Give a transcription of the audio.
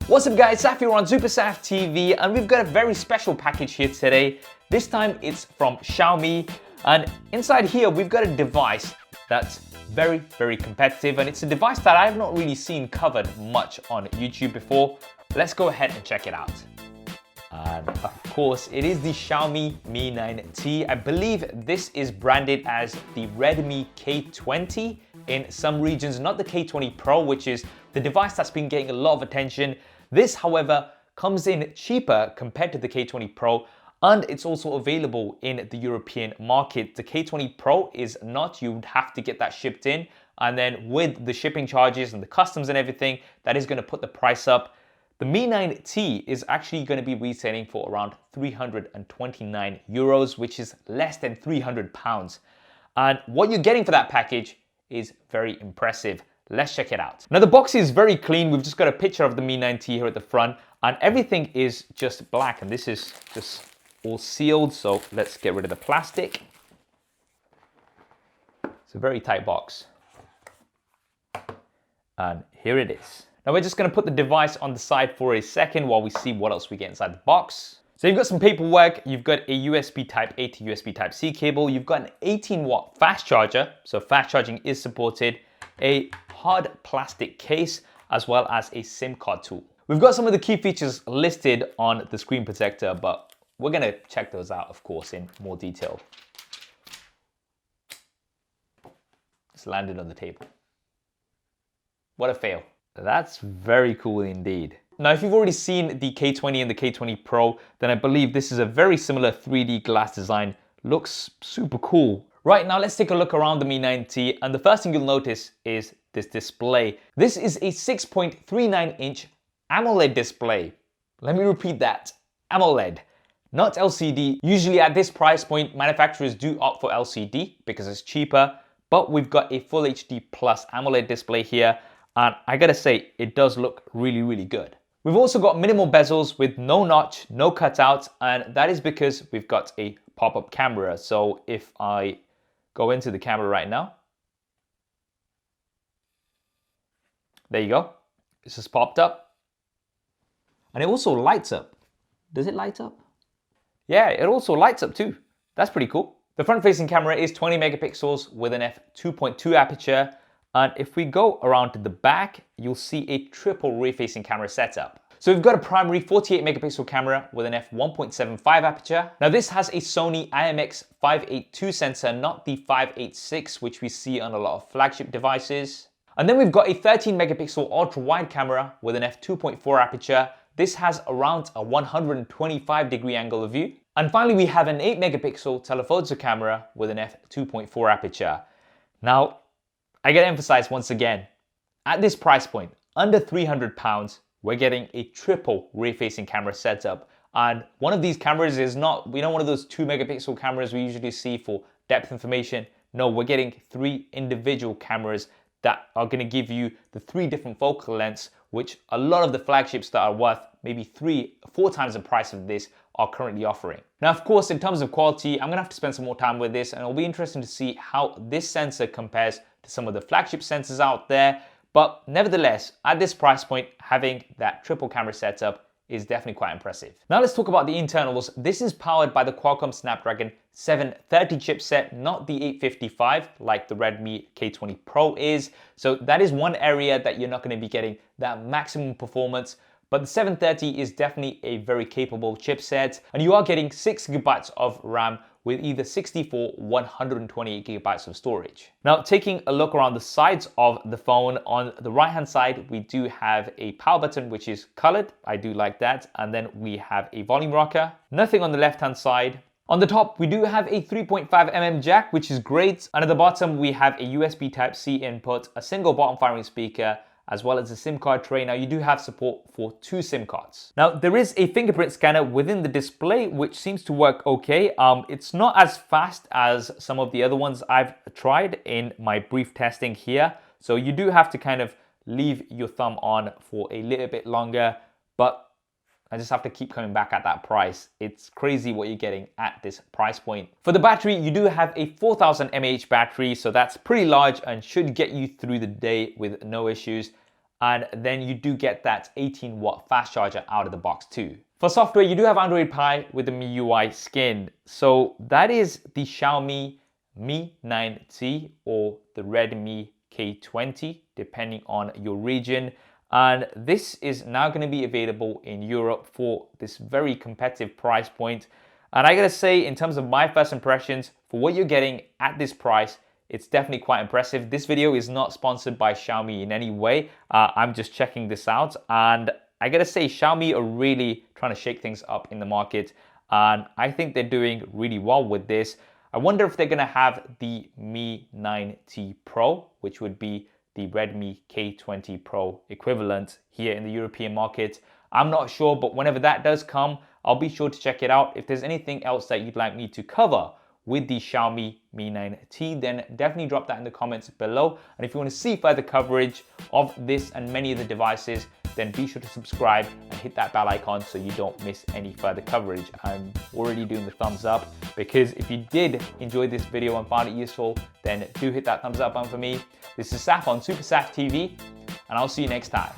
What's up guys, Saf here on SuperSaf TV, and we've got a very special package here today. This time it's from Xiaomi, and inside here we've got a device that's very competitive, and it's a device that I've not really seen covered much on YouTube before. Let's go ahead and check it out. And of course it is the Xiaomi Mi 9T. I believe this is branded as the Redmi K20 in some regions, not the K20 Pro, which is the device that's been getting a lot of attention. This, however, comes in cheaper compared to the K20 Pro, and it's also available in the European market. The K20 Pro is not. You'd have to get that shipped in, and then with the shipping charges and the customs and everything, that is going to put the price up. The Mi 9T is actually going to be retailing for around 329 euros, which is less than 300 pounds. And what you're getting for that package is very impressive. Let's check it out. Now the box is very clean. We've just got a picture of the Mi 9T here at the front, and everything is just black, and this is just all sealed. So let's get rid of the plastic. It's a very tight box. And here it is. Now we're just going to put the device on the side for a second while we see what else we get inside the box. So you've got some paperwork, you've got a USB Type A to USB Type C cable, you've got an 18-watt fast charger, so fast charging is supported, a hard plastic case, as well as a SIM card tool. We've got some of the key features listed on the screen protector, but we're going to check those out, of course, in more detail. It's landed on the table. What a fail. That's very cool indeed. Now, if you've already seen the K20 and the K20 Pro, then I believe this is a very similar 3D glass design. Looks super cool. Right now, let's take a look around the Mi 9T, and the first thing you'll notice is this display. This is a 6.39-inch AMOLED display. Let me repeat that, AMOLED, not LCD. Usually at this price point, manufacturers do opt for LCD because it's cheaper, but we've got a Full HD Plus AMOLED display here. And I gotta say, it does look really good. We've also got minimal bezels with no notch, no cutouts, and that is because we've got a pop-up camera. So if I go into the camera right now, there you go. It's just popped up. And it also lights up. Does it light up? Yeah, it also lights up too. That's pretty cool. The front-facing camera is 20 megapixels with an f2.2 aperture. And if we go around to the back, you'll see a triple rear-facing camera setup. So we've got a primary 48 megapixel camera with an f1.75 aperture. Now this has a Sony IMX582 sensor, not the 586, which we see on a lot of flagship devices. And then we've got a 13 megapixel ultra-wide camera with an f2.4 aperture. This has around a 125-degree angle of view. And finally, we have an 8 megapixel telephoto camera with an f2.4 aperture. Now, I gotta emphasize once again, at this price point, under 300 pounds, we're getting a triple rear-facing camera setup. And one of these cameras is not, we don't one of those 2 megapixel cameras we usually see for depth information. No, we're getting 3 individual cameras that are gonna give you the 3 different focal lengths, which a lot of the flagships that are worth maybe 3-4 times the price of this are currently offering. Now, of course, in terms of quality, I'm gonna have to spend some more time with this, and it'll be interesting to see how this sensor compares to some of the flagship sensors out there. But nevertheless, at this price point, having that triple camera setup is definitely quite impressive. Now let's talk about the internals. This is powered by the Qualcomm Snapdragon 730 chipset, not the 855 like the Redmi K20 Pro is. So that is one area that you're not going to be getting that maximum performance. But the 730 is definitely a very capable chipset, and you are getting 6 GB of RAM with either 64 or 128 GB of storage. Now, taking a look around the sides of the phone, on the right-hand side, we do have a power button, which is colored. I do like that. And then we have a volume rocker. Nothing on the left-hand side. On the top, we do have a 3.5mm jack, which is great. And at the bottom, we have a USB Type-C input, a single bottom firing speaker, as well as a SIM card tray. Now you do have support for 2 SIM cards. Now there is a fingerprint scanner within the display, which seems to work okay. It's not as fast as some of the other ones I've tried in my brief testing here. So you do have to kind of leave your thumb on for a little bit longer, but I just have to keep coming back at that price. It's crazy what you're getting at this price point. For the battery, you do have a 4000 mAh battery, so that's pretty large and should get you through the day with no issues. and then you do get that 18-watt fast charger out of the box too. For software, you do have Android Pie with the MIUI skin. So that is the Xiaomi Mi 9T or the Redmi K20, depending on your region. And this is now going to be available in Europe for this very competitive price point. And I gotta say, in terms of my first impressions, for what you're getting at this price, it's definitely quite impressive. This video is not sponsored by Xiaomi in any way. I'm just checking this out. And I gotta say, Xiaomi are really trying to shake things up in the market. And I think they're doing really well with this. I wonder if they're gonna have the Mi 9T Pro, which would be the Redmi K20 Pro equivalent here in the European market. I'm not sure, but whenever that does come, I'll be sure to check it out. If there's anything else that you'd like me to cover with the Xiaomi Mi 9T, then definitely drop that in the comments below. And if you want to see further coverage of this and many of the devices, then be sure to subscribe and hit that bell icon so you don't miss any further coverage. I'm already doing the thumbs up, because if you did enjoy this video and found it useful, then do hit that thumbs up button for me. This is Saf on SuperSaf TV, and I'll see you next time.